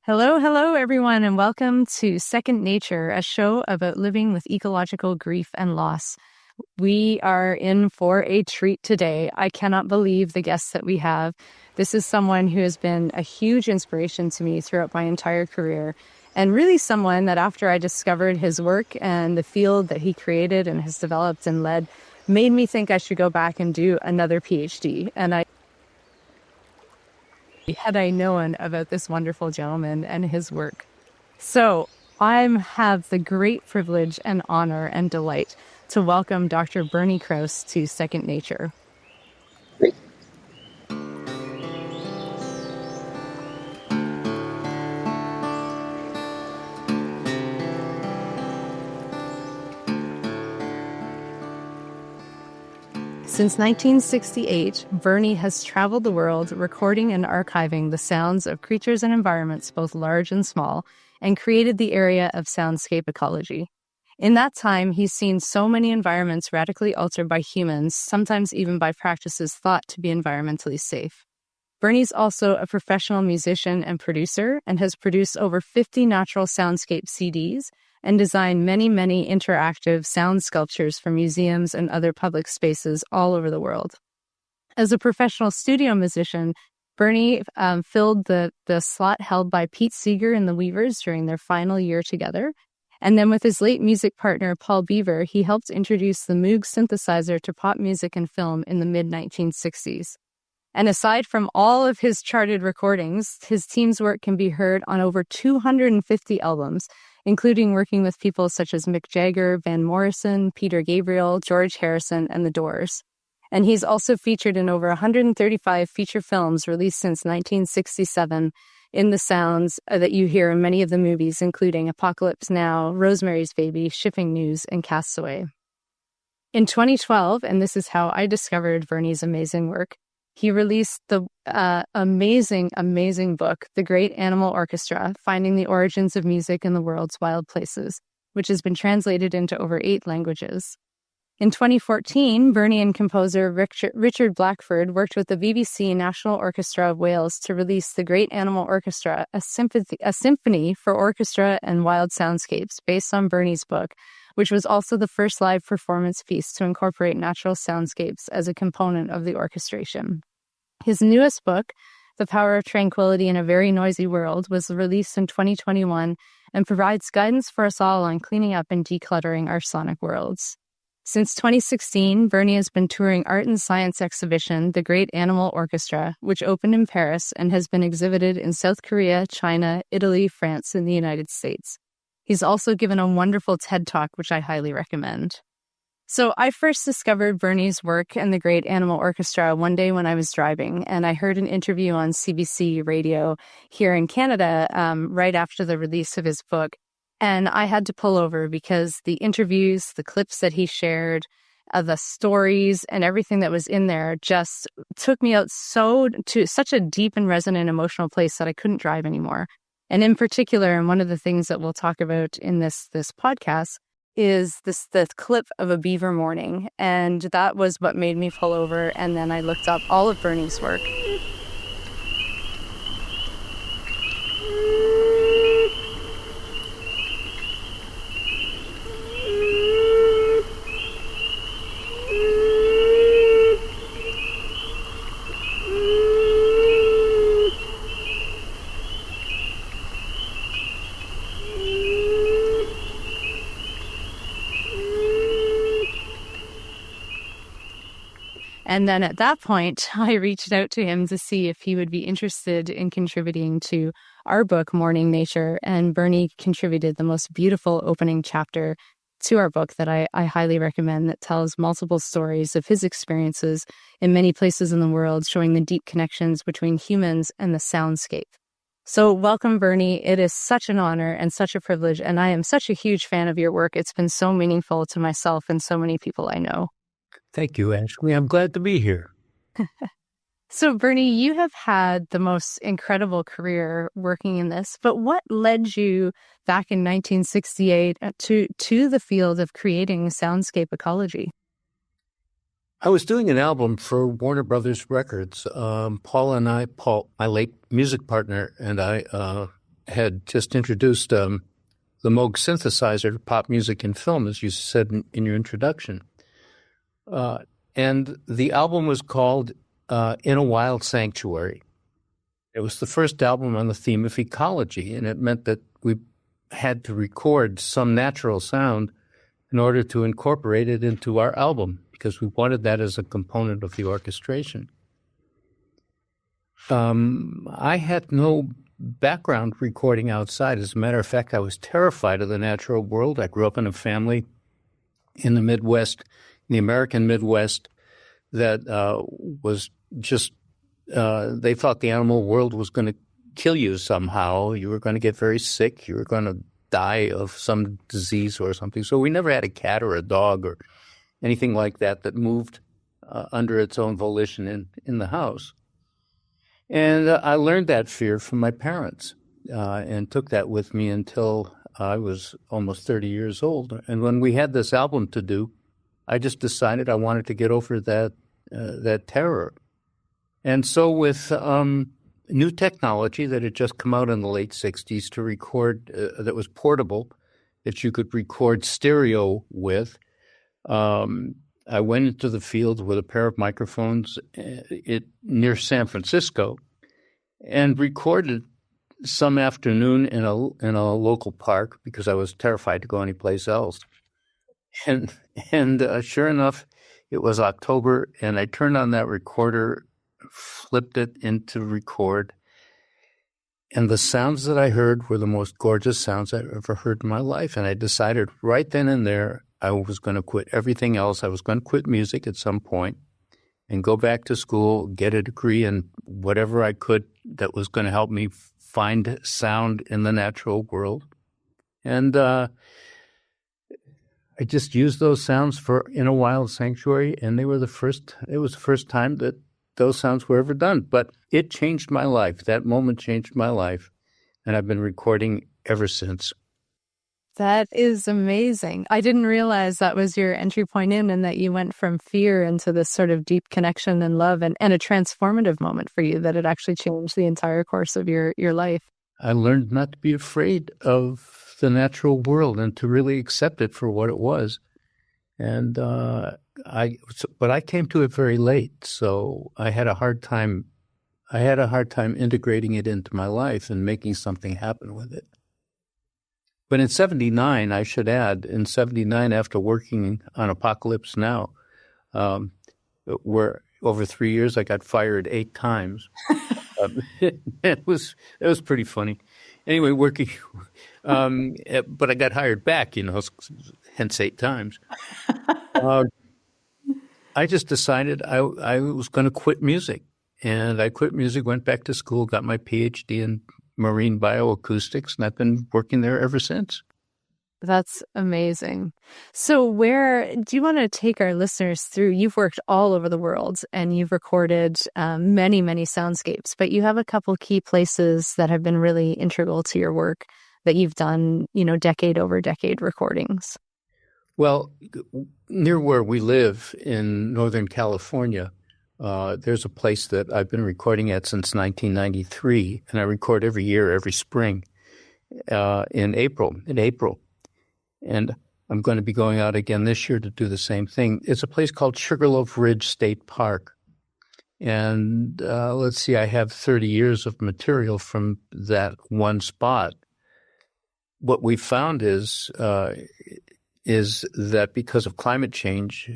Hello, everyone, and welcome to Second Nature, a show about living with ecological grief and loss. We are in for a treat today. I cannot believe the guests that we have. This is someone who has been a huge inspiration to me throughout my entire career, and really someone that after I discovered his work and the field that he created and has developed and led, made me think I should go back and do another PhD. And had I known about this wonderful gentleman and his work. So I have the great privilege and honor and delight to welcome Dr. Bernie Krause to Second Nature. Great. Since 1968, Bernie has traveled the world recording and archiving the sounds of creatures and environments, both large and small, and created the area of soundscape ecology. In that time, he's seen so many environments radically altered by humans, sometimes even by practices thought to be environmentally safe. Bernie's also a professional musician and producer and has produced over 50 natural soundscape CDs and designed many, many interactive sound sculptures for museums and other public spaces all over the world. As a professional studio musician, Bernie filled the slot held by Pete Seeger and the Weavers during their final year together. And then with his late music partner, Paul Beaver, he helped introduce the Moog synthesizer to pop music and film in the mid-1960s. And aside from all of his charted recordings, his team's work can be heard on over 250 albums, including working with people such as Mick Jagger, Van Morrison, Peter Gabriel, George Harrison, and The Doors. And he's also featured in over 135 feature films released since 1967 in the sounds that you hear in many of the movies, including Apocalypse Now, Rosemary's Baby, Shipping News, and Castaway. In 2012, and this is how I discovered Bernie's amazing work, he released the amazing book, The Great Animal Orchestra, Finding the Origins of Music in the World's Wild Places, which has been translated into over 8 languages. In 2014, Bernie and composer Richard Blackford worked with the BBC National Orchestra of Wales to release The Great Animal Orchestra, a symphony for orchestra and wild soundscapes based on Bernie's book, which was also the first live performance piece to incorporate natural soundscapes as a component of the orchestration. His newest book, The Power of Tranquility in a Very Noisy World, was released in 2021 and provides guidance for us all on cleaning up and decluttering our sonic worlds. Since 2016, Bernie has been touring art and science exhibition, The Great Animal Orchestra, which opened in Paris and has been exhibited in South Korea, China, Italy, France, and the United States. He's also given a wonderful TED Talk, which I highly recommend. So I first discovered Bernie's work and the Great Animal Orchestra one day when I was driving, and I heard an interview on CBC radio here in Canada right after the release of his book. And I had to pull over because the interviews, the clips that he shared, the stories and everything that was in there just took me out to such a deep and resonant emotional place that I couldn't drive anymore. And in particular, and one of the things that we'll talk about in this podcast is the clip of a beaver mourning. And that was what made me pull over. And then I looked up all of Bernie's work. And then at that point, I reached out to him to see if he would be interested in contributing to our book, Mourning Nature. And Bernie contributed the most beautiful opening chapter to our book that I highly recommend, that tells multiple stories of his experiences in many places in the world, showing the deep connections between humans and the soundscape. So welcome, Bernie. It is such an honor and such a privilege. And I am such a huge fan of your work. It's been so meaningful to myself and so many people I know. Thank you, Ashlee. I'm glad to be here. So, Bernie, you have had the most incredible career working in this, but what led you back in 1968 to the field of creating soundscape ecology? I was doing an album for Warner Brothers Records. Paul, my late music partner, and I had just introduced the Moog synthesizer to pop music and film, as you said in your introduction. And the album was called In a Wild Sanctuary. It was the first album on the theme of ecology, and it meant that we had to record some natural sound in order to incorporate it into our album, because we wanted that as a component of the orchestration. I had no background recording outside. As a matter of fact, I was terrified of the natural world. I grew up in a family in the Midwest, the American Midwest, that was just, they thought the animal world was going to kill you somehow. You were going to get very sick. You were going to die of some disease or something. So we never had a cat or a dog or anything like that moved under its own volition in the house. And I learned that fear from my parents and took that with me until I was almost 30 years old. And when we had this album to do, I just decided I wanted to get over that terror. And so with new technology that had just come out in the late 60s to record that was portable, that you could record stereo with, I went into the field with a pair of microphones near San Francisco and recorded some afternoon in a local park because I was terrified to go anyplace else. And sure enough, it was October, and I turned on that recorder, flipped it into record, and the sounds that I heard were the most gorgeous sounds I've ever heard in my life. And I decided right then and there I was going to quit everything else. I was going to quit music at some point and go back to school, get a degree in whatever I could that was going to help me find sound in the natural world. And I just used those sounds for In a Wild Sanctuary, and it was the first time that those sounds were ever done. But it changed my life. That moment changed my life, and I've been recording ever since. That is amazing. I didn't realize that was your entry point in, and that you went from fear into this sort of deep connection and love, and a transformative moment for you, that it actually changed the entire course of your life. I learned not to be afraid of the natural world and to really accept it for what it was. And but I came to it very late, so I had a hard time integrating it into my life and making something happen with it. But in 79, I should add, after working on Apocalypse Now, where over 3 years I got fired 8 times. It was pretty funny. Anyway, working, but I got hired back, hence 8 times. I just decided I was going to quit music, and I quit music, went back to school, got my PhD in marine bioacoustics, and I've been working there ever since. That's amazing. So where do you want to take our listeners through? You've worked all over the world, and you've recorded many, many soundscapes, but you have a couple key places that have been really integral to your work that you've done, decade over decade recordings. Well, near where we live in Northern California, there's a place that I've been recording at since 1993, and I record every year, every spring, in April. And I'm going to be going out again this year to do the same thing. It's a place called Sugarloaf Ridge State Park. And let's see, I have 30 years of material from that one spot. What we found is that because of climate change,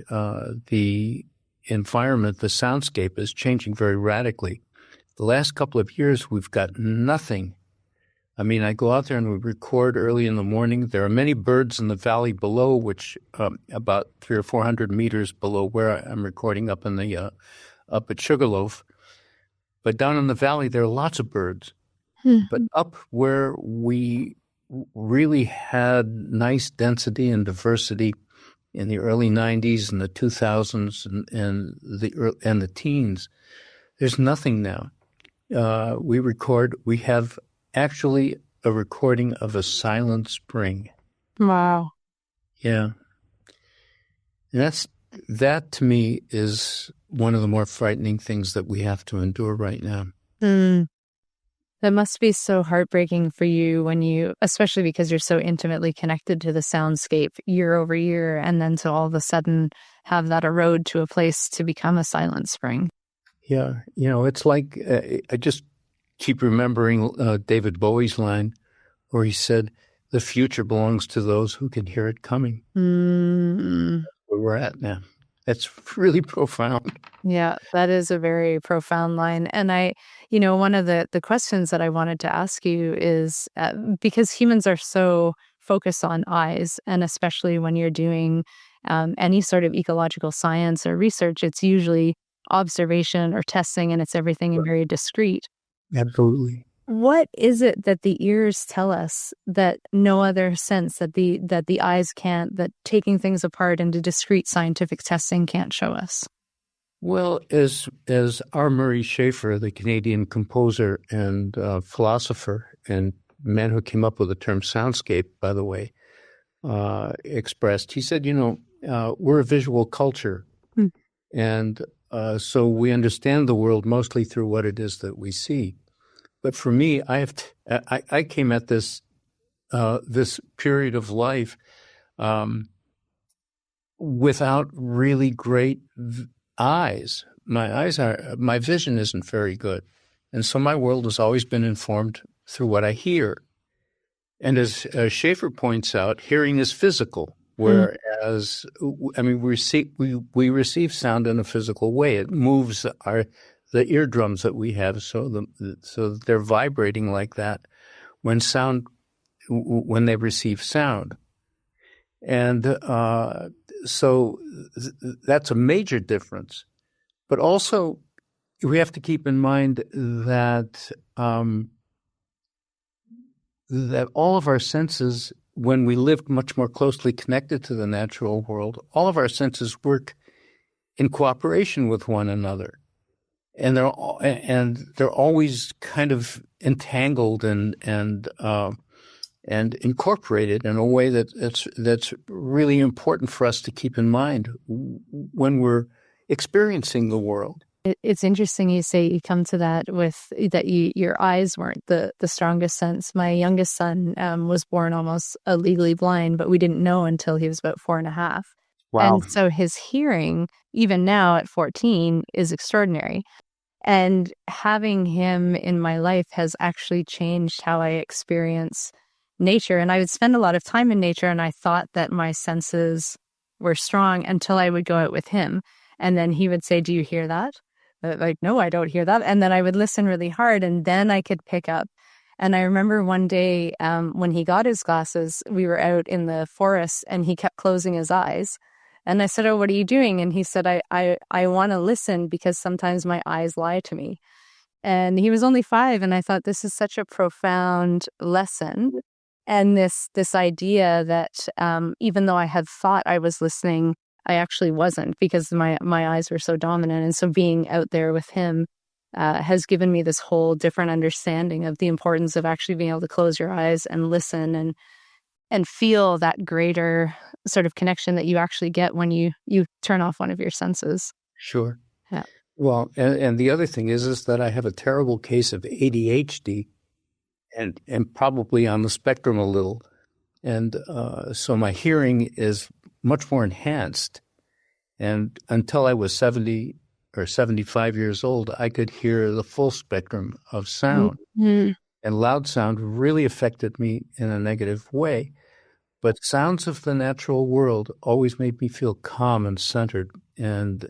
the environment, the soundscape is changing very radically. The last couple of years, we've got nothing. I mean, I go out there and we record early in the morning. There are many birds in the valley below, which about 300 or 400 meters below where I'm recording up at Sugarloaf. But down in the valley, there are lots of birds. But up where we really had nice density and diversity in the early 90s and the 2000s and the teens, there's nothing now. We have actually a recording of a silent spring. Wow. Yeah. And that to me is one of the more frightening things that we have to endure right now. That must be so heartbreaking for you when you, especially because you're so intimately connected to the soundscape year over year, and then to all of a sudden have that erode to a place to become a silent spring. Yeah, it's like I just keep remembering David Bowie's line where he said, "The future belongs to those who can hear it coming." Mm. Where we're at now. That's really profound. Yeah, that is a very profound line. And one of the questions that I wanted to ask you is because humans are so focused on eyes, and especially when you're doing any sort of ecological science or research, it's usually observation or testing, and it's everything in very discrete. Absolutely. What is it that the ears tell us that no other sense, that the eyes can't, that taking things apart into discrete scientific testing can't show us? Well, as R. Murray Schafer, the Canadian composer and philosopher, and man who came up with the term soundscape, by the way, expressed, he said, we're a visual culture. And so we understand the world mostly through what it is that we see. But for me, I came at this this period of life without really great eyes. My vision isn't very good, and so my world has always been informed through what I hear. And as Schaefer points out, hearing is physical, whereas we receive sound in a physical way. It moves the eardrums that we have, so they're vibrating like that when they receive sound. And so that's a major difference. But also, we have to keep in mind that that all of our senses, when we live much more closely connected to the natural world, all of our senses work in cooperation with one another. And they're always kind of entangled and incorporated in a way that's really important for us to keep in mind when we're experiencing the world. It's interesting you say you come to that with that your eyes weren't the strongest sense. My youngest son was born almost legally blind, but we didn't know until he was about 4.5. Wow. And so his hearing, even now at 14, is extraordinary. And having him in my life has actually changed how I experience nature. And I would spend a lot of time in nature, and I thought that my senses were strong until I would go out with him. And then he would say, "Do you hear that?" Like, "No, I don't hear that." And then I would listen really hard, and then I could pick up. And I remember one day when he got his glasses, we were out in the forest, and he kept closing his eyes. And I said, "Oh, what are you doing?" And he said, I want to listen because sometimes my eyes lie to me." And he was only 5, and I thought this is such a profound lesson. And this idea that even though I had thought I was listening, I actually wasn't, because my eyes were so dominant. And so being out there with him has given me this whole different understanding of the importance of actually being able to close your eyes and listen and feel that greater sort of connection that you actually get when you turn off one of your senses. Sure. Yeah. Well, and the other thing is that I have a terrible case of ADHD and probably on the spectrum a little. And so my hearing is much more enhanced. And until I was 70 or 75 years old, I could hear the full spectrum of sound. Mm-hmm. And loud sound really affected me in a negative way. But sounds of the natural world always made me feel calm and centered and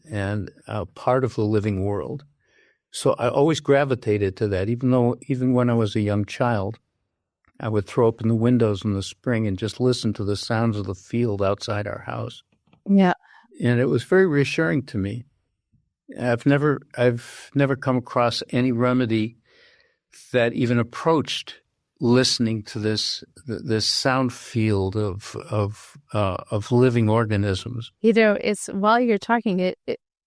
part of the living world. So I always gravitated to that, even when I was a young child. I would throw open the windows in the spring and just listen to the sounds of the field outside our house. Yeah. And it was very reassuring to me. I've never come across any remedy that even approached listening to this sound field of living organisms. It's while you're talking,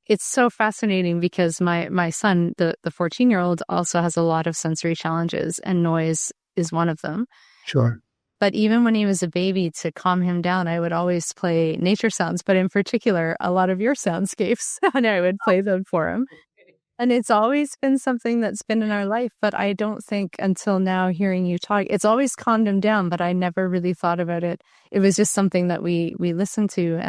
it's so fascinating because my son, the 14-year-old, also has a lot of sensory challenges, and noise is one of them. Sure. But even when he was a baby, to calm him down, I would always play nature sounds, but in particular, a lot of your soundscapes, and I would play them for him. And it's always been something that's been in our life, but I don't think until now, hearing you talk, it's always calmed him down, but I never really thought about it. It was just something that we listened to,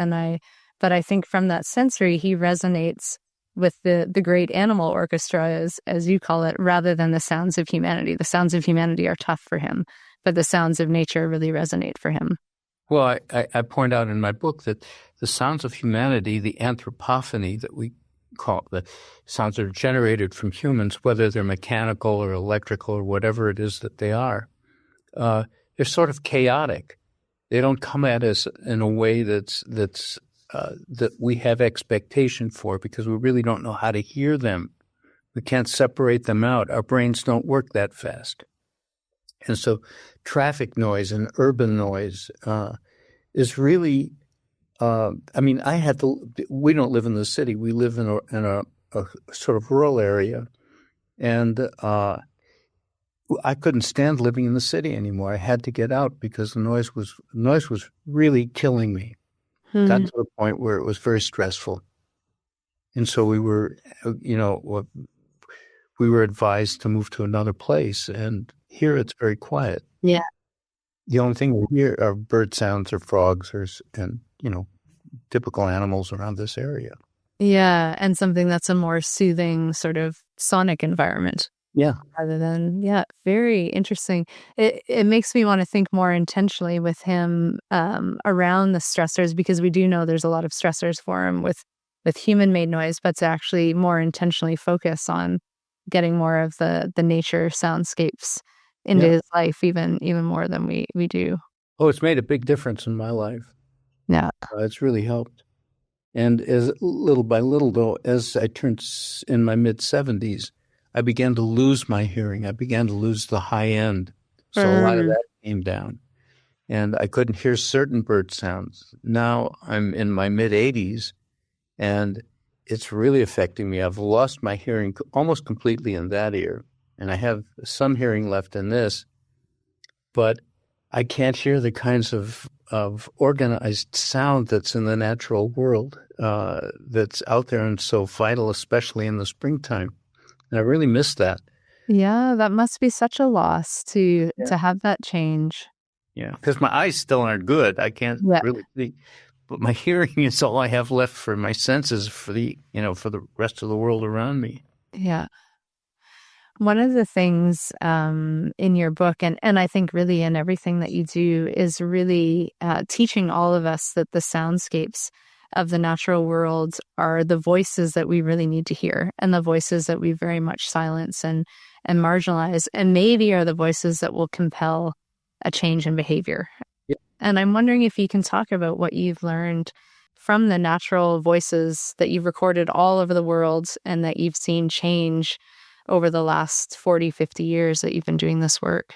but I think from that sensory, he resonates with the Great Animal Orchestra, as you call it, rather than the sounds of humanity. The sounds of humanity are tough for him, but the sounds of nature really resonate for him. Well, I point out in my book that the sounds of humanity, the anthropophony that we call the sounds that are generated from humans, whether they're mechanical or electrical or whatever it is that they are, they're sort of chaotic. They don't come at us in a way that we have expectation for, because we really don't know how to hear them. We can't separate them out. Our brains don't work that fast. And so traffic noise and urban noise is really, we don't live in the city. We live in a sort of rural area. And I couldn't stand living in the city anymore. I had to get out because the noise was really killing me. Got to the point where it was very stressful. And so we were advised to move to another place. And here it's very quiet. Yeah. The only thing we hear are bird sounds or frogs and typical animals around this area. Yeah. And something that's a more soothing sort of sonic environment. Yeah. Rather than, very interesting. It makes me want to think more intentionally with him around the stressors, because we do know there's a lot of stressors for him with human-made noise, but to actually more intentionally focus on getting more of the nature soundscapes into his life, even more than we do. Oh, it's made a big difference in my life. Yeah. It's really helped. And as little by little, though, as I turned in my mid-70s, I began to lose my hearing. I began to lose the high end. So a lot of that came down. And I couldn't hear certain bird sounds. Now I'm in my mid-80s, and it's really affecting me. I've lost my hearing almost completely in that ear, and I have some hearing left in this, but I can't hear the kinds of organized sound that's in the natural world that's out there and so vital, especially in the springtime. And I really miss that. Yeah, that must be such a loss to have that change. Yeah, because my eyes still aren't good. I can't really see. But my hearing is all I have left for my senses for the rest of the world around me. Yeah. One of the things in your book, and I think really in everything that you do, is really teaching all of us that the soundscapes of the natural world are the voices that we really need to hear, and the voices that we very much silence and marginalize, and maybe are the voices that will compel a change in behavior. Yeah. And I'm wondering if you can talk about what you've learned from the natural voices that you've recorded all over the world and that you've seen change over the last 40, 50 years that you've been doing this work.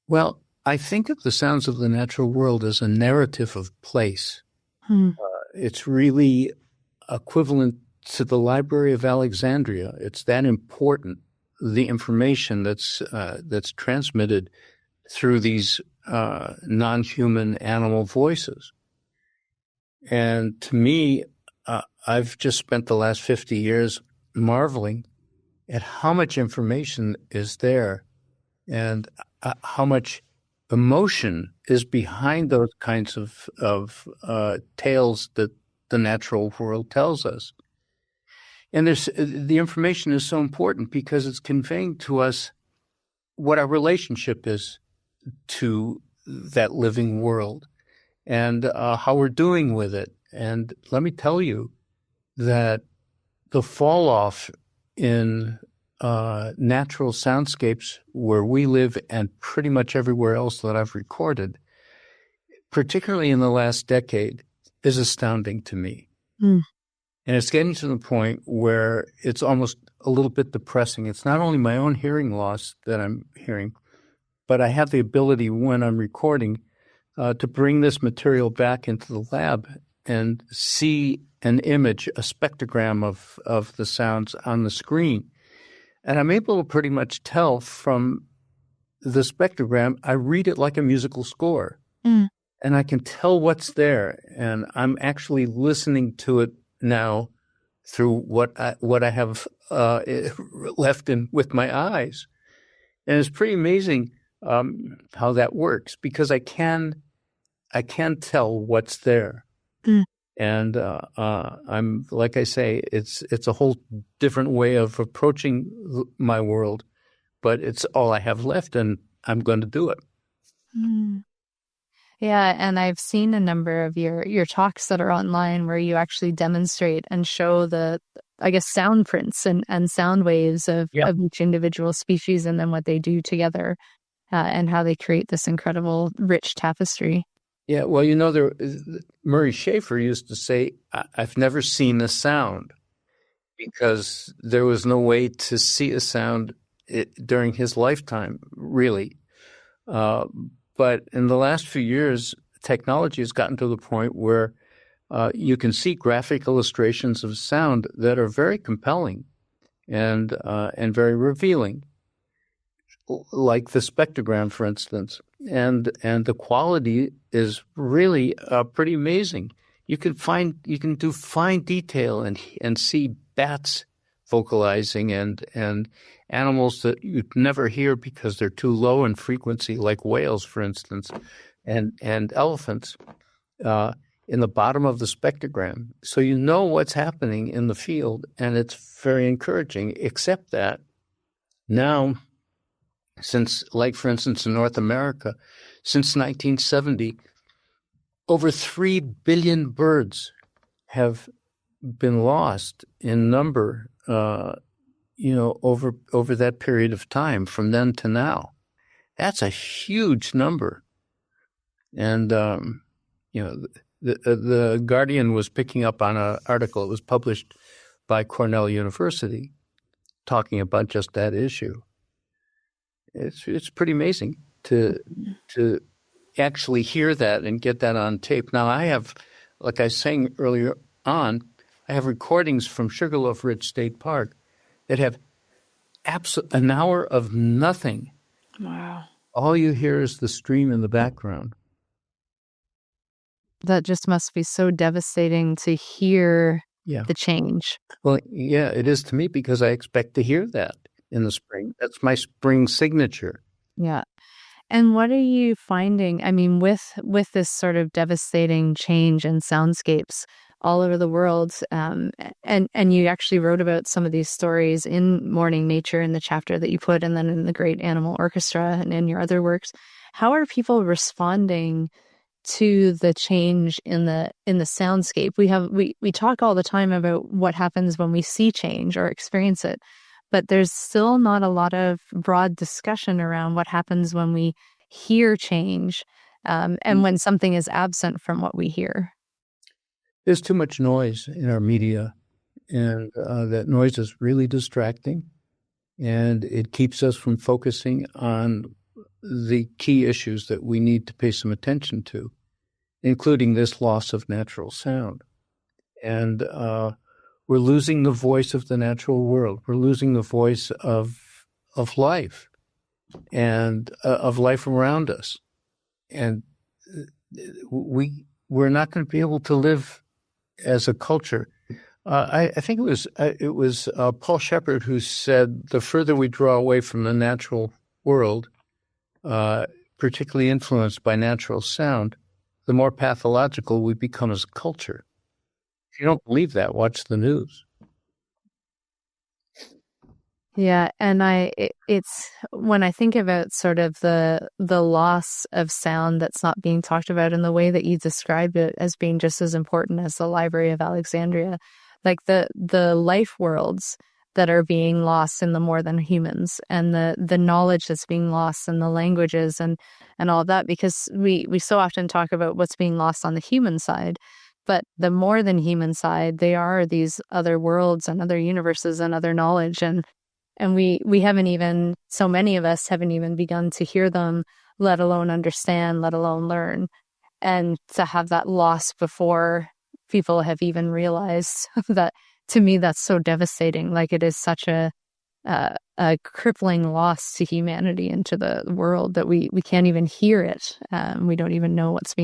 Well, I think of the sounds of the natural world as a narrative of place. It's really equivalent to the Library of Alexandria. It's that important, the information that's transmitted through these non-human animal voices. And to me, I've just spent the last 50 years marveling at how much information is there and how much emotion is behind those kinds of tales that the natural world tells us. And the information is so important because it's conveying to us what our relationship is to that living world and how we're doing with it. And let me tell you that the fall off in natural soundscapes where we live and pretty much everywhere else that I've recorded, particularly in the last decade, is astounding to me. And it's getting to the point where it's almost a little bit depressing. It's not only my own hearing loss that I'm hearing, but I have the ability when I'm recording to bring this material back into the lab and see an image, a spectrogram of the sounds on the screen. And I'm able to pretty much tell from the spectrogram, I read it like a musical score. And I can tell what's there. And I'm actually listening to it now through what I have left in with my eyes. And it's pretty amazing how that works, because I can tell what's there. Mm. And I'm, like I say, it's a whole different way of approaching my world, but it's all I have left, and I'm going to do it. Mm. Yeah, and I've seen a number of your talks that are online where you actually demonstrate and show the, I guess, sound prints and sound waves of each individual species, and then what they do together, and how they create this incredible, rich tapestry. Yeah, well, Murray Schafer used to say, I've never seen a sound, because there was no way to see a sound during his lifetime, really. But in the last few years, technology has gotten to the point where you can see graphic illustrations of sound that are very compelling and very revealing, like the spectrogram, for instance. And the quality is really pretty amazing. You can do fine detail and see bats vocalizing and animals that you'd never hear because they're too low in frequency, like whales, for instance, and elephants in the bottom of the spectrogram. So you know what's happening in the field, and it's very encouraging, except that now, since, like, for instance, in North America, since 1970, over 3 billion birds have been lost in number, over that period of time, from then to now. That's a huge number. And, the Guardian was picking up on an article. It was published by Cornell University talking about just that issue. It's pretty amazing to actually hear that and get that on tape. Now, I have, like I was saying earlier on, I have recordings from Sugarloaf Ridge State Park that have an hour of nothing. Wow. All you hear is the stream in the background. That just must be so devastating to hear the change. Well, yeah, it is to me, because I expect to hear that in the spring. That's my spring signature. Yeah. And what are you finding? I mean, with this sort of devastating change in soundscapes all over the world, and you actually wrote about some of these stories in Morning Nature in the chapter that you put, and then in the Great Animal Orchestra and in your other works. How are people responding to the change in the soundscape? We talk all the time about what happens when we see change or experience it, but there's still not a lot of broad discussion around what happens when we hear change, and when something is absent from what we hear. There's too much noise in our media, and that noise is really distracting, and it keeps us from focusing on the key issues that we need to pay some attention to, including this loss of natural sound. And we're losing the voice of the natural world. We're losing the voice of life and of life around us. And we're not going to be able to live as a culture. I think it was Paul Shepard who said, the further we draw away from the natural world, particularly influenced by natural sound, the more pathological we become as a culture. If you don't believe that, watch the news. Yeah, and it's when I think about sort of the loss of sound that's not being talked about in the way that you described it as being just as important as the Library of Alexandria, like the life worlds that are being lost in the more than humans, and the knowledge that's being lost, and the languages and all of that, because we so often talk about what's being lost on the human side, but the more than human side, they are these other worlds and other universes and other knowledge, and we haven't even, so many of us haven't even begun to hear them, let alone understand, let alone learn. And to have that loss before people have even realized that, to me, that's so devastating. Like, it is such a crippling loss to humanity and to the world that we can't even hear it. We don't even know what's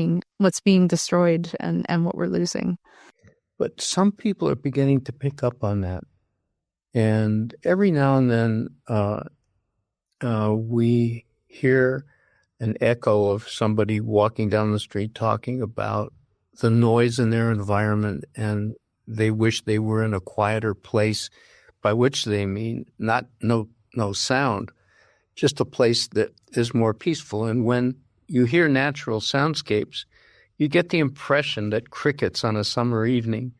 being destroyed and what we're losing. But some people are beginning to pick up on that. And every now and then we hear an echo of somebody walking down the street talking about the noise in their environment, and they wish they were in a quieter place, by which they mean not no sound, just a place that is more peaceful. And when you hear natural soundscapes, you get the impression that crickets on a summer evening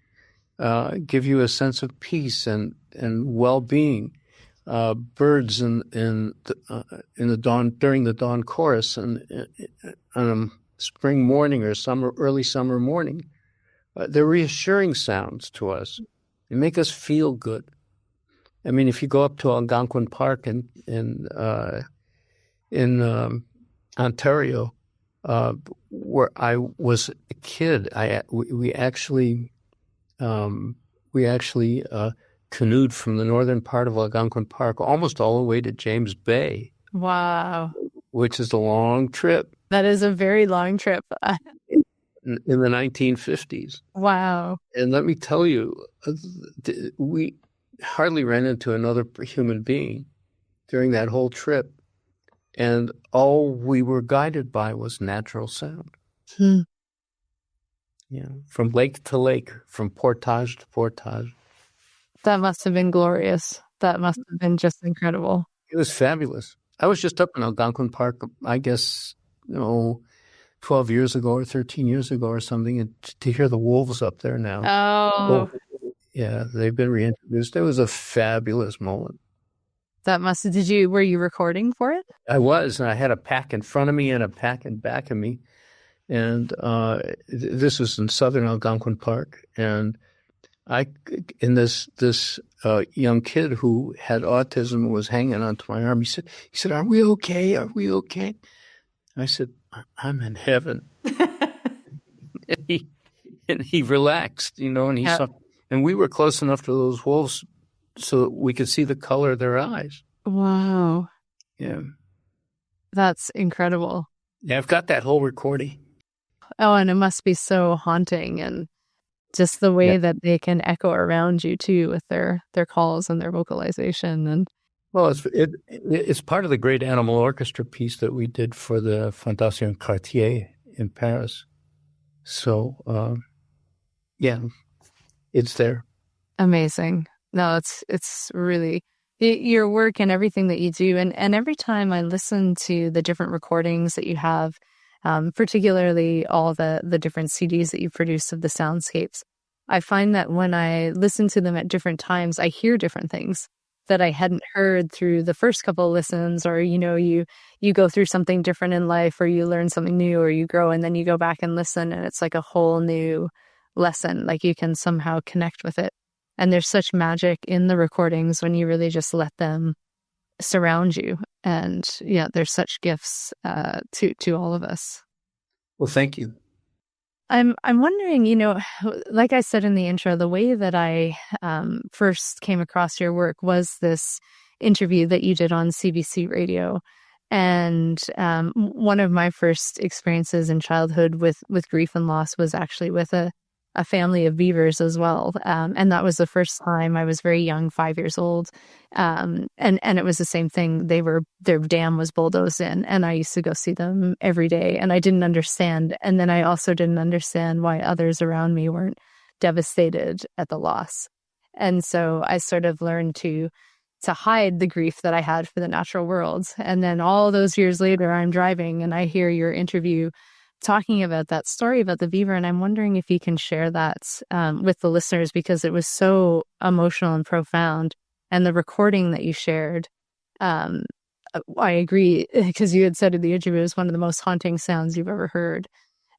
give you a sense of peace and well-being. Birds in the dawn, during the dawn chorus, and on a spring morning or early summer morning, they're reassuring sounds to us. They make us feel good. I mean, if you go up to Algonquin Park in Ontario, where I was a kid, we actually canoed from the northern part of Algonquin Park almost all the way to James Bay. Wow. Which is a long trip. That is a very long trip. In the 1950s. Wow. And let me tell you, we hardly ran into another human being during that whole trip. And all we were guided by was natural sound. Yeah, from lake to lake, from portage to portage. That must have been glorious. That must have been just incredible. It was fabulous. I was just up in Algonquin Park, I guess, 12 years ago or 13 years ago or something, and to hear the wolves up there now. Oh. Yeah, they've been reintroduced. It was a fabulous moment. Were you recording for it? I was, and I had a pack in front of me and a pack in back of me. And this was in southern Algonquin Park. And this young kid who had autism was hanging onto my arm. He said, "Are we okay? Are we okay?" I said, "I'm in heaven." and he relaxed, and he saw, and we were close enough to those wolves so we could see the color of their eyes. Wow. Yeah. That's incredible. Yeah, I've got that whole recording. Oh, and it must be so haunting, and just the way that they can echo around you too with their calls and their vocalization. And well, it's part of the Great Animal Orchestra piece that we did for the Fondation Cartier in Paris. So, it's there. Amazing. No, it's really your work and everything that you do. And every time I listen to the different recordings that you have, particularly all the different CDs that you produce of the soundscapes, I find that when I listen to them at different times, I hear different things that I hadn't heard through the first couple of listens, or, you go through something different in life, or you learn something new, or you grow, and then you go back and listen, and it's like a whole new lesson. Like you can somehow connect with it. And there's such magic in the recordings when you really just let them surround you. And yeah, there's such gifts to all of us. Well, thank you. I'm wondering, like I said in the intro, the way that I first came across your work was this interview that you did on CBC Radio. And one of my first experiences in childhood with grief and loss was actually with a family of beavers as well. And that was the first time. I was very young, 5 years old. And it was the same thing. Their dam was bulldozed in, and I used to go see them every day, and I didn't understand. And then I also didn't understand why others around me weren't devastated at the loss. And so I sort of learned to hide the grief that I had for the natural world. And then all those years later, I'm driving and I hear your interview talking about that story about the beaver, and I'm wondering if you can share that with the listeners, because it was so emotional and profound. And the recording that you shared, I agree, because you had said in the interview it was one of the most haunting sounds you've ever heard,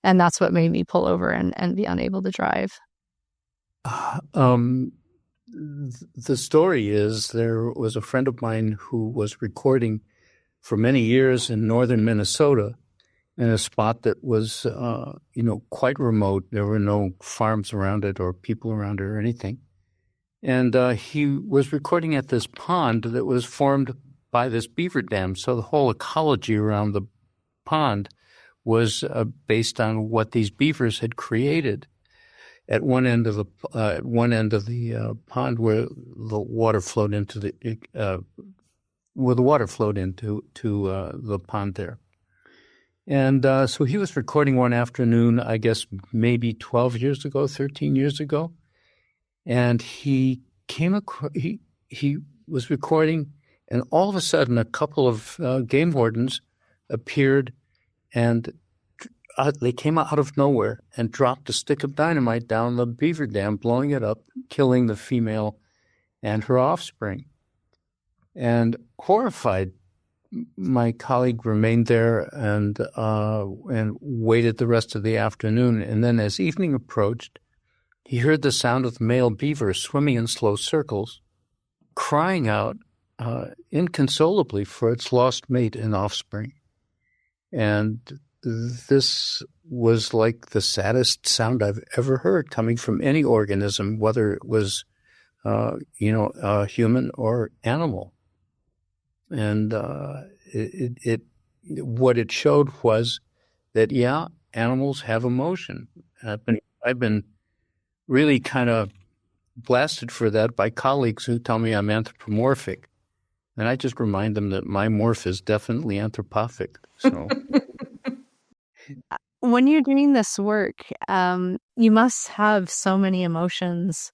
and that's what made me pull over and be unable to drive. The story is, there was a friend of mine who was recording for many years in northern Minnesota, in a spot that was, quite remote. There were no farms around it or people around it or anything. And he was recording at this pond that was formed by this beaver dam. So the whole ecology around the pond was based on what these beavers had created. at one end of the pond where the water flowed into the the pond there. And so he was recording one afternoon, I guess maybe 13 years ago, and he came across, he was recording, and all of a sudden a couple of game wardens appeared, and they came out of nowhere and dropped a stick of dynamite down the Beaver Dam, blowing it up, killing the female and her offspring. And horrified, my colleague remained there and waited the rest of the afternoon. And then as evening approached, he heard the sound of the male beaver swimming in slow circles, crying out inconsolably for its lost mate and offspring. And this was like the saddest sound I've ever heard coming from any organism, whether it was, human or animal. And what it showed was that, yeah, animals have emotion. I've been really kind of blasted for that by colleagues who tell me I'm anthropomorphic. And I just remind them that my morph is definitely anthroposophic. So when you're doing this work, you must have so many emotions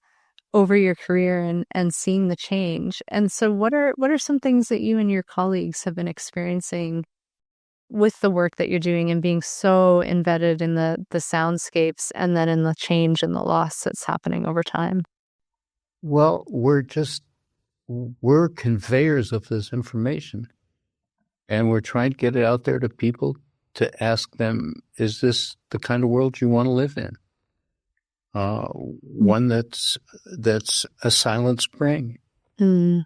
over your career and seeing the change. And so what are some things that you and your colleagues have been experiencing with the work that you're doing and being so embedded in the soundscapes and then in the change and the loss that's happening over time? Well, we're conveyors of this information, and we're trying to get it out there to people to ask them, is this the kind of world you want to live in? One that's a silent spring, one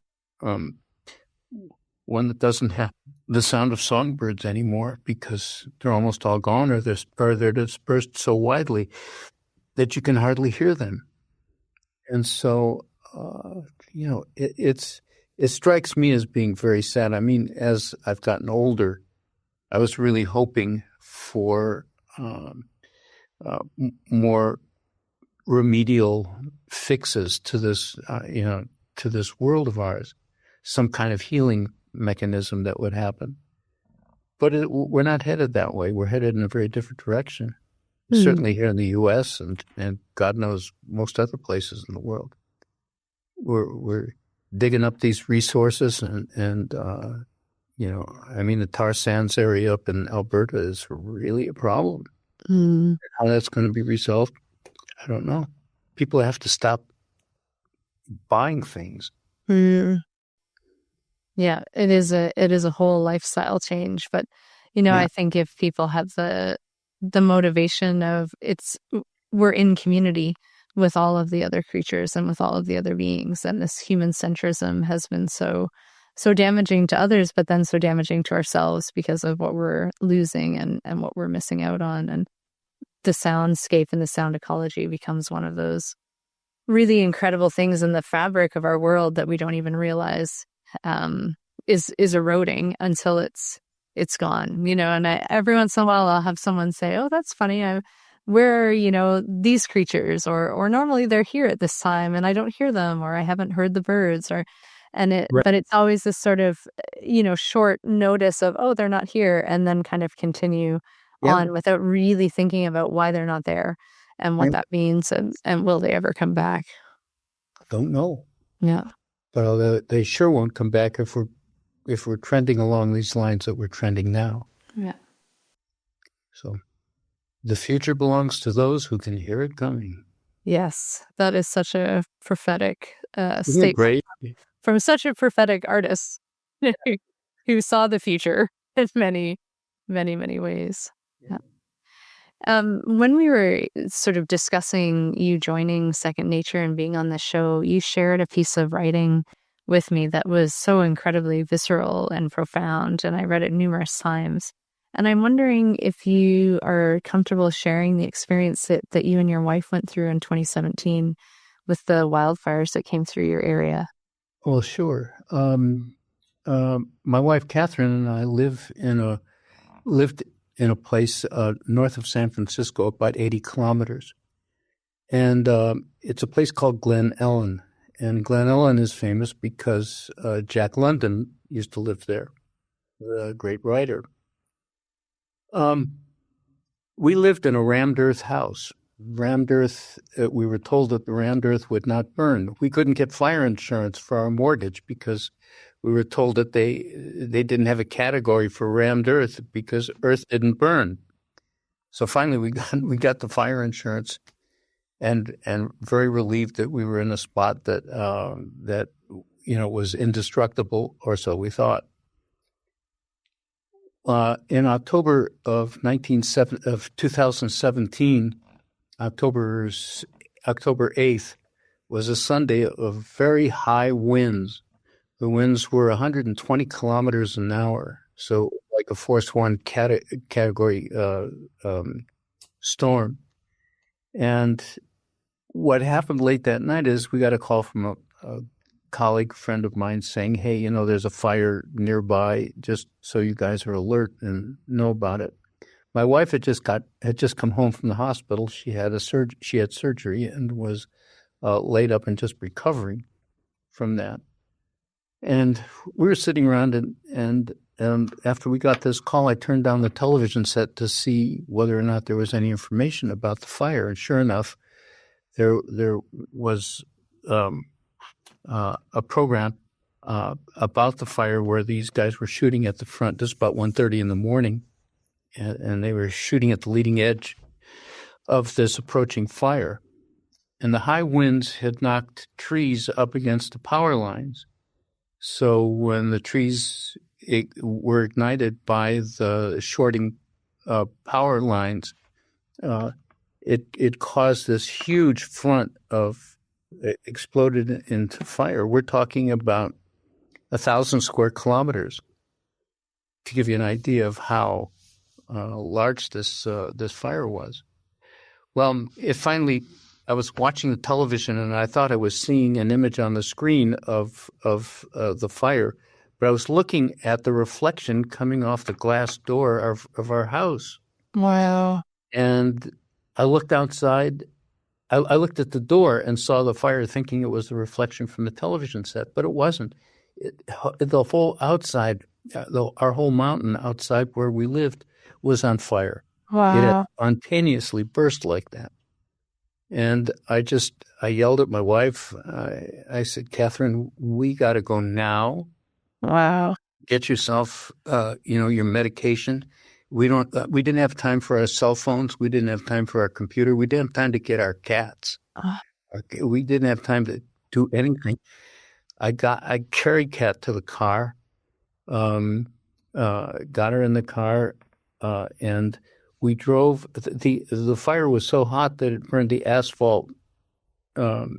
that doesn't have the sound of songbirds anymore because they're almost all gone, or they're dispersed so widely that you can hardly hear them. And so, it strikes me as being very sad. I mean, as I've gotten older, I was really hoping for more remedial fixes to this, to this world of ours, some kind of healing mechanism that would happen. But we're not headed that way. We're headed in a very different direction. Certainly here in the U.S. and God knows most other places in the world. We're digging up these resources and the tar sands area up in Alberta is really a problem. How that's going to be resolved, I don't know. People have to stop buying things. Yeah, it is a whole lifestyle change. But, I think if people have the motivation of we're in community with all of the other creatures and with all of the other beings, and this human centrism has been so damaging to others, but then so damaging to ourselves because of what we're losing and what we're missing out on. And the soundscape and the sound ecology becomes one of those really incredible things in the fabric of our world that we don't even realize is eroding until it's gone. And every once in a while I'll have someone say, "Oh, that's funny. Where are, these creatures, or normally they're here at this time and I don't hear them, or I haven't heard the birds," Right. but it's always this sort of, short notice of, oh, they're not here, and then kind of continue on without really thinking about why they're not there and what that means, and will they ever come back? Don't know. Yeah. But they sure won't come back if we're trending along these lines that we're trending now. Yeah. So the future belongs to those who can hear it coming. Yes, that is such a prophetic statement. Great. From such a prophetic artist who saw the future in many, many, many ways. Yeah. When we were sort of discussing you joining Second Nature and being on the show, you shared a piece of writing with me that was so incredibly visceral and profound, and I read it numerous times. And I'm wondering if you are comfortable sharing the experience that you and your wife went through in 2017 with the wildfires that came through your area. Well, sure. My wife, Catherine, and I lived in a place north of San Francisco, about 80 kilometers. And it's a place called Glen Ellen. And Glen Ellen is famous because Jack London used to live there, the great writer. We lived in a rammed earth house. Rammed earth, we were told that the rammed earth would not burn. We couldn't get fire insurance for our mortgage because we were told that they didn't have a category for rammed earth because earth didn't burn. So finally we got the fire insurance, and very relieved that we were in a spot that was indestructible, or so we thought. In October of 2017, October 8th was a Sunday of very high winds. The winds were 120 kilometers an hour, so like a Force 1 category storm. And what happened late that night is we got a call from a colleague, friend of mine, saying, hey, there's a fire nearby, just so you guys are alert and know about it. My wife had just come home from the hospital. She had surgery and was laid up and just recovering from that. And we were sitting around, and after we got this call, I turned down the television set to see whether or not there was any information about the fire. And sure enough, there was a program about the fire where these guys were shooting at the front just about 1:30 in the morning, and they were shooting at the leading edge of this approaching fire. And the high winds had knocked trees up against the power lines. So when the trees were ignited by the shorting power lines, it caused this huge front of exploded into fire. We're talking about 1,000 square kilometers, to give you an idea of how large this fire was. Well, I was watching the television and I thought I was seeing an image on the screen of the fire, but I was looking at the reflection coming off the glass door of our house. Wow. And I looked outside. I looked at the door and saw the fire, thinking it was the reflection from the television set, but it wasn't. The whole outside, our whole mountain outside where we lived was on fire. Wow. It had spontaneously burst like that. And I yelled at my wife. I said, Catherine, we got to go now. Wow. Get yourself, your medication. We didn't have time for our cell phones. We didn't have time for our computer. We didn't have time to get our cats. We didn't have time to do anything. I carried Cat to the car, got her in the car, and we drove. The fire was so hot that it burned the asphalt of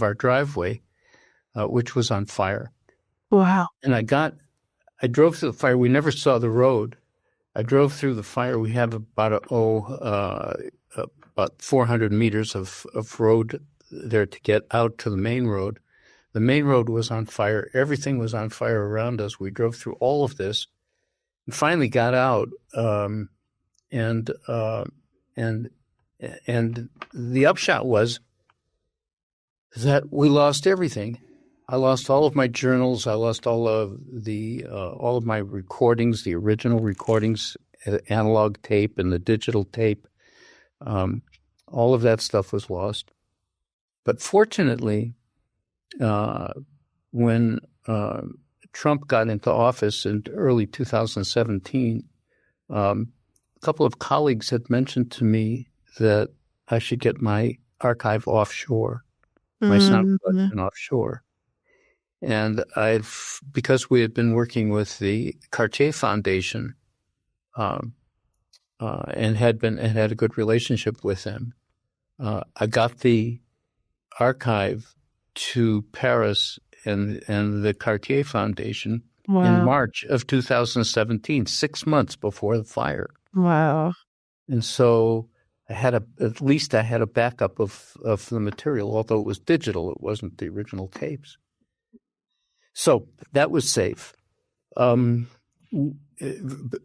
our driveway, which was on fire. Wow. And I drove through the fire. We never saw the road. I drove through the fire. We have about 400 meters of road there to get out to the main road. The main road was on fire. Everything was on fire around us. We drove through all of this and finally got out. And the upshot was that we lost everything. I lost all of my journals. I lost all of my recordings, the original recordings, analog tape and the digital tape. All of that stuff was lost. But fortunately, when Trump got into office in early 2017, a couple of colleagues had mentioned to me that I should get my archive offshore, my sound collection offshore. And because we had been working with the Cartier Foundation, and had a good relationship with them, I got the archive to Paris and the Cartier Foundation in March of 2017, 6 months before the fire. Wow. And so at least I had a backup of the material, although it was digital. It wasn't the original tapes. So that was safe.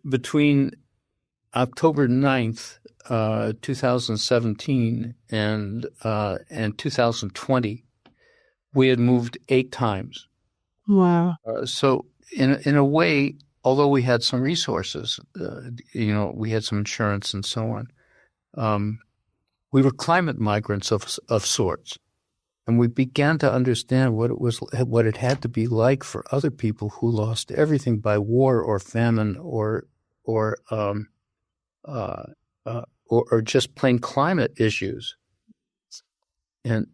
Between October 9th, 2017 and 2020, we had moved 8 times. Wow. So in a way, although we had some resources, we had some insurance and so on, we were climate migrants of sorts. And we began to understand what it had to be like for other people who lost everything by war or famine or just plain climate issues. And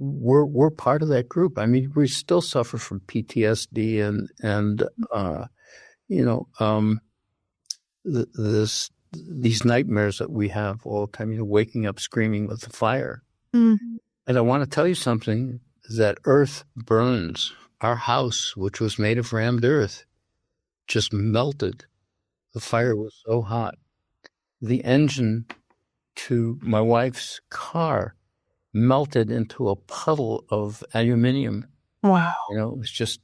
we're part of that group. I mean, we still suffer from PTSD these nightmares that we have all the time. Waking up screaming with the fire. Mm. And I want to tell you something: that earth burns. Our house, which was made of rammed earth, just melted. The fire was so hot. The engine to my wife's car melted into a puddle of aluminium. Wow. It was just,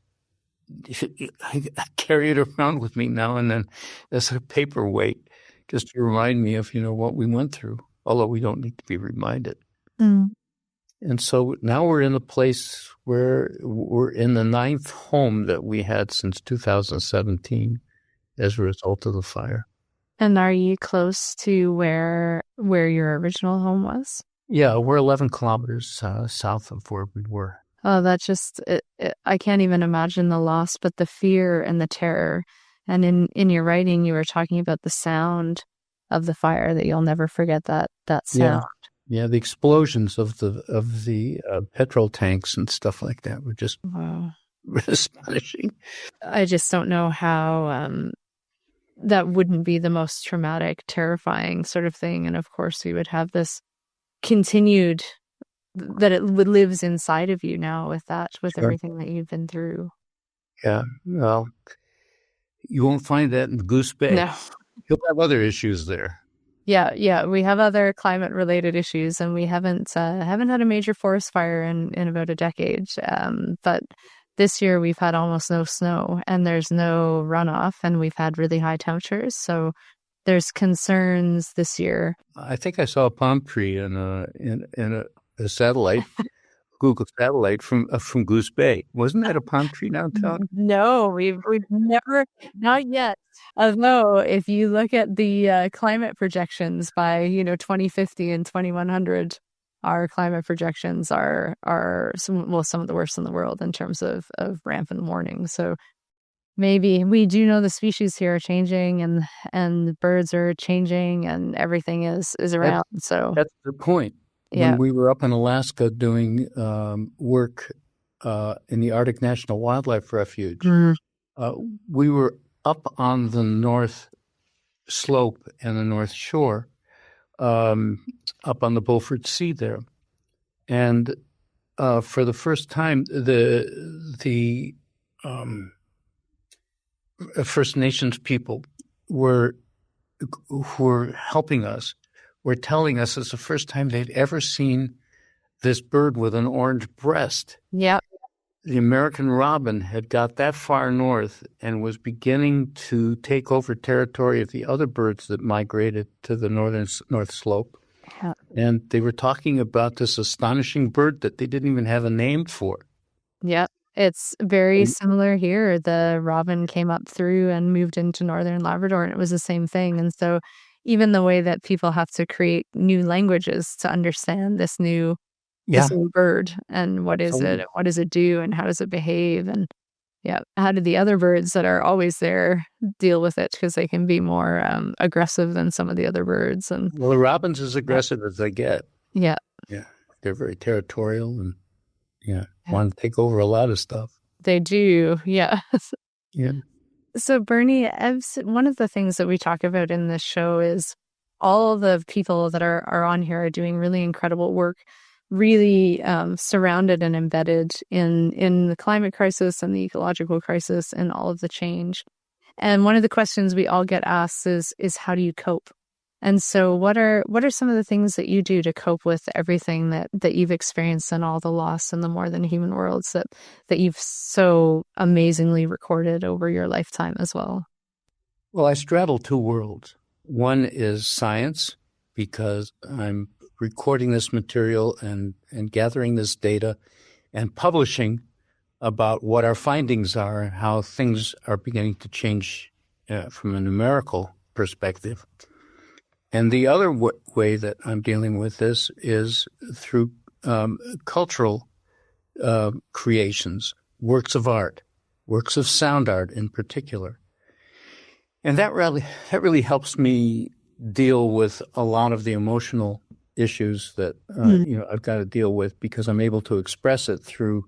I carry it around with me now and then as a paperweight, just to remind me of, what we went through, although we don't need to be reminded. Mm. And so now we're in a place where we're in the 9th home that we had since 2017 as a result of the fire. And are you close to where your original home was? Yeah, we're 11 kilometers south of where we were. Oh, that's just, I can't even imagine the loss, but the fear and the terror. And in your writing, you were talking about the sound of the fire, that you'll never forget that sound. Yeah, the explosions of the petrol tanks and stuff like that were just astonishing. I just don't know how that wouldn't be the most traumatic, terrifying sort of thing. And of course, we would have this continued, that it lives inside of you now with everything that you've been through. Yeah, well, you won't find that in Goose Bay. No. You'll have other issues there. Yeah, we have other climate-related issues, and we haven't had a major forest fire in about a decade. But this year we've had almost no snow, and there's no runoff, and we've had really high temperatures. So there's concerns this year. I think I saw a palm tree in a satellite. Google satellite from Goose Bay. Wasn't that a palm tree downtown? No, we've never, not yet. Although if you look at the climate projections by 2050 and 2100, our climate projections are some of the worst in the world in terms of rampant warming. So maybe we do know the species here are changing, and the birds are changing, and everything is around. That's the point. Yeah. When we were up in Alaska doing work in the Arctic National Wildlife Refuge, we were up on the north slope and the north shore, up on the Beaufort Sea there. And for the first time, the First Nations people who were helping us were telling us it's the first time they'd ever seen this bird with an orange breast. Yep. The American robin had got that far north and was beginning to take over territory of the other birds that migrated to the north slope. Yep. And they were talking about this astonishing bird that they didn't even have a name for. Yep. It's very similar here. The robin came up through and moved into northern Labrador, and it was the same thing. And so even the way that people have to create new languages to understand this new bird, and what is it, and what does it do, and how does it behave, and how do the other birds that are always there deal with it, because they can be more aggressive than some of the other birds. And well, the robin's as aggressive as they get. Yeah, they're very territorial and want to take over a lot of stuff. They do, yeah. So, Bernie, one of the things that we talk about in this show is all the people that are on here are doing really incredible work, really surrounded and embedded in the climate crisis and the ecological crisis and all of the change. And one of the questions we all get asked is how do you cope? And so what are some of the things that you do to cope with everything that you've experienced and all the loss and the more than human worlds that you've so amazingly recorded over your lifetime as well? Well, I straddle two worlds. One is science, because I'm recording this material and gathering this data and publishing about what our findings are and how things are beginning to change from a numerical perspective. And the other way that I'm dealing with this is through cultural creations, works of art, works of sound art in particular. And that really helps me deal with a lot of the emotional issues that I've got to deal with, because I'm able to express it through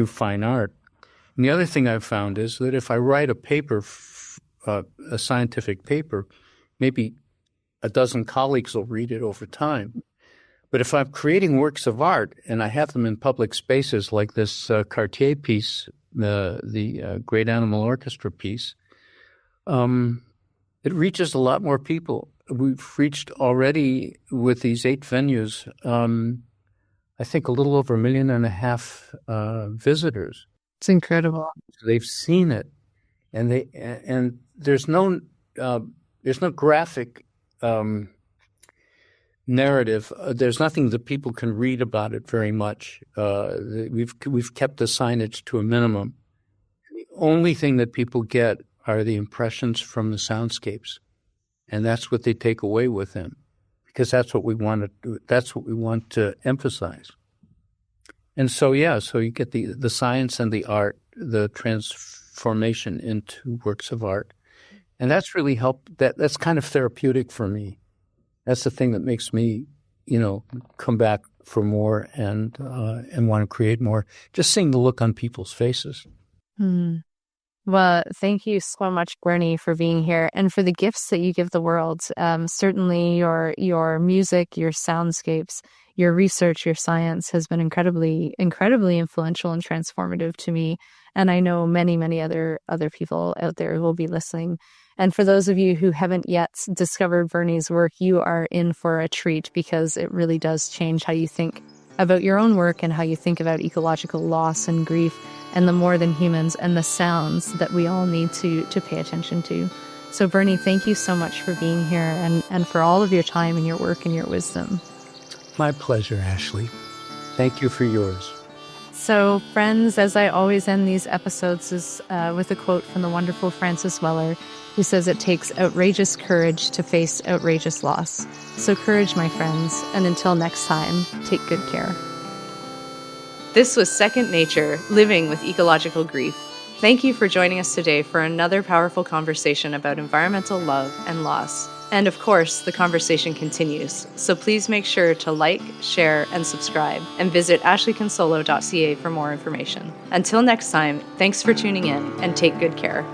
fine art. And the other thing I've found is that if I write a paper, a scientific paper, maybe a dozen colleagues will read it over time. But if I'm creating works of art and I have them in public spaces like this Cartier piece, the Great Animal Orchestra piece, it reaches a lot more people. We've reached already with these 8 venues, I think a little over 1.5 million visitors. It's incredible. They've seen it, and there's no graphic narrative. There's nothing that people can read about it very much. We've kept the signage to a minimum. The only thing that people get are the impressions from the soundscapes, and that's what they take away with them, because that's what we want to do. That's what we want to emphasize. And so you get the science and the art, the transformation into works of art, and that's really helped. That's kind of therapeutic for me. That's the thing that makes me, come back for more and want to create more. Just seeing the look on people's faces. Well, thank you so much, Bernie, for being here and for the gifts that you give the world. Certainly your music, your soundscapes, your research, your science has been incredibly, incredibly influential and transformative to me. And I know many, many other people out there who will be listening. And for those of you who haven't yet discovered Bernie's work, you are in for a treat, because it really does change how you think about your own work and how you think about ecological loss and grief and the more than humans and the sounds that we all need to pay attention to. So Bernie, thank you so much for being here and for all of your time and your work and your wisdom. My pleasure, Ashlee. Thank you for yours. So friends, as I always end these episodes is with a quote from the wonderful Frances Weller, who says it takes outrageous courage to face outrageous loss. So courage, my friends, and until next time, take good care. This was Second Nature, Living with Ecological Grief. Thank you for joining us today for another powerful conversation about environmental love and loss. And of course, the conversation continues. So please make sure to like, share, and subscribe, and visit ashleeconsolo.ca for more information. Until next time, thanks for tuning in, and take good care.